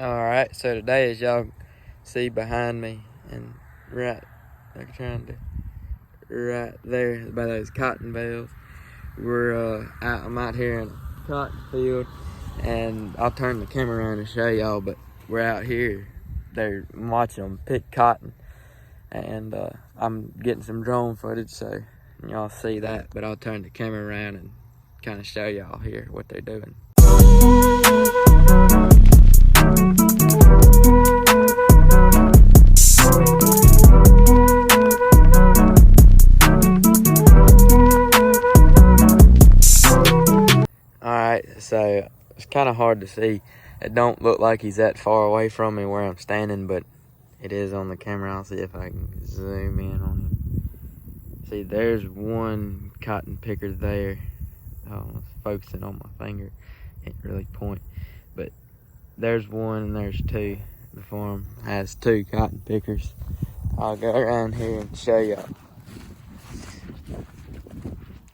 Alright, so today, as y'all see behind me and right there by those cotton bales, I'm out here in a cotton field, and I'll turn the camera around and show y'all, but we're out here. They're watching them pick cotton, and I'm getting some drone footage so y'all see that, but I'll turn the camera around and kind of show y'all here what they're doing. Alright, so it's kind of hard to see. It don't look like he's that far away from me where I'm standing, but it is on the camera. I'll see if I can zoom in on him. See, there's one cotton picker there. Oh, it's focusing on my finger. Can't really point, but there's one and there's two. The farm has two cotton pickers. I'll go around here and show y'all.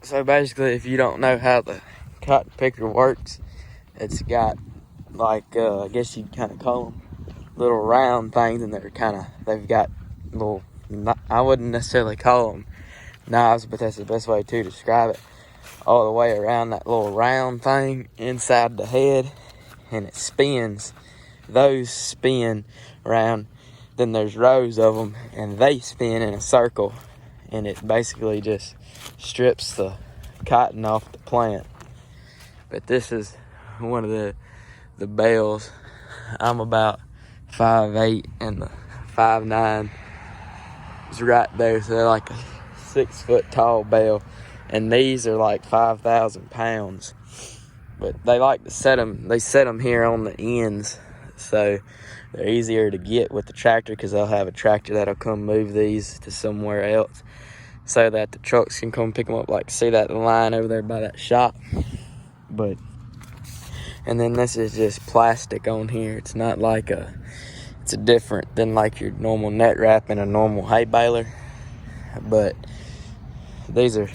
So basically, if you don't know how the cotton picker works, it's got like, I guess you'd kind of call them little round things, and they've got little, I wouldn't necessarily call them knives, but that's the best way to describe it, all the way around that little round thing inside the head, and it spins. Those spin around, then there's rows of them, and they spin in a circle, and it basically just strips the cotton off the plant. But this is one of the bales. I'm about 5'8", and the 5'9" is right there, so they're like a 6 foot tall bale, and these are like 5,000 pounds. But they like to set them here on the ends, so they're easier to get with the tractor, because they'll have a tractor that'll come move these to somewhere else so that the trucks can come pick them up. Like, see that line over there by that shop? And then this is just plastic on here. It's not like it's different than like your normal net wrap and a normal hay baler. But these are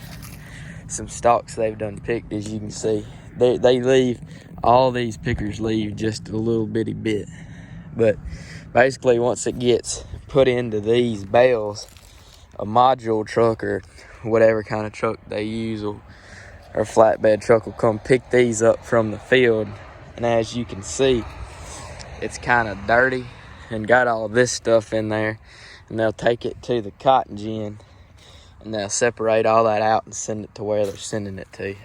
some stalks they've done picked, as you can see. They leave, all these pickers leave just a little bitty bit. But basically, once it gets put into these bales, a module truck or whatever kind of truck they use or flatbed truck will come pick these up from the field. And as you can see, it's kind of dirty and got all this stuff in there, and they'll take it to the cotton gin and they'll separate all that out and send it to where they're sending it to.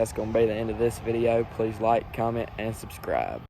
that's going to be the end of this video. Please like, comment, and subscribe.